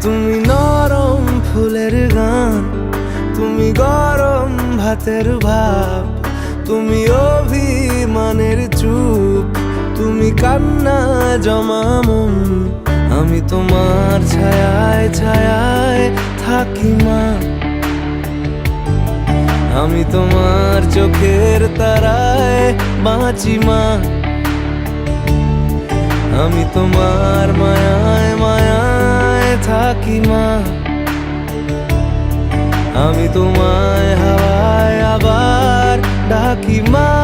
তুমি নরম ফুলের গান, তুমি গরম ভাতের ভাব, তুমি অভিমানের চুপ, তুমি কান্না জমা মন। আমি তোমার ছায়ায় ছায়ায় থাকি মা, আমি তোমার চোখের তারায় বাঁচি মা, আমি তোমার মায়ায় মায়ায় থাকি মা, আমি তোমায় হাওয়ায় আবার ডাকি মা।